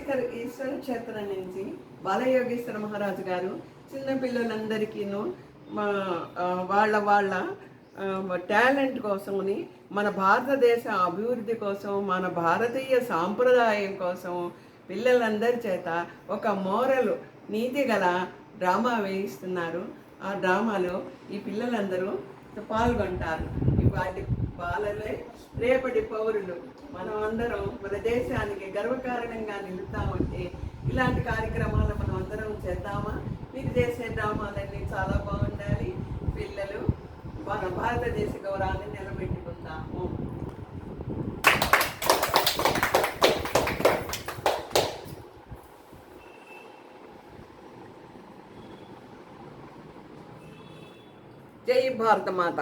ఈశ్వర క్షేత్రం నుంచి బాలయోగేశ్వర మహారాజు గారు చిన్నపిల్లలందరికీను వాళ్ళ వాళ్ళ టాలెంట్ కోసమని మన భారతదేశ అభివృద్ధి కోసం మన భారతీయ సాంప్రదాయం కోసం పిల్లలందరి చేత ఒక మోరల్ నీతి గల డ్రామా వేయిస్తున్నారు. ఆ డ్రామాలో ఈ పిల్లలందరూ పాల్గొంటారు. వాటి బాలలే రేపటి పౌరులు. మనం అందరం మన దేశానికి గర్వకారణంగా నిలుస్తామంటే ఇలాంటి కార్యక్రమాలు మనం అందరం చేద్దామా? మీరు చేసే డ్రామాలన్నీ చాలా బాగుండాలి. పిల్లలు మన భారతదేశ గౌరవాన్ని నిలబెట్టుకుందాము. జై భారత మాత.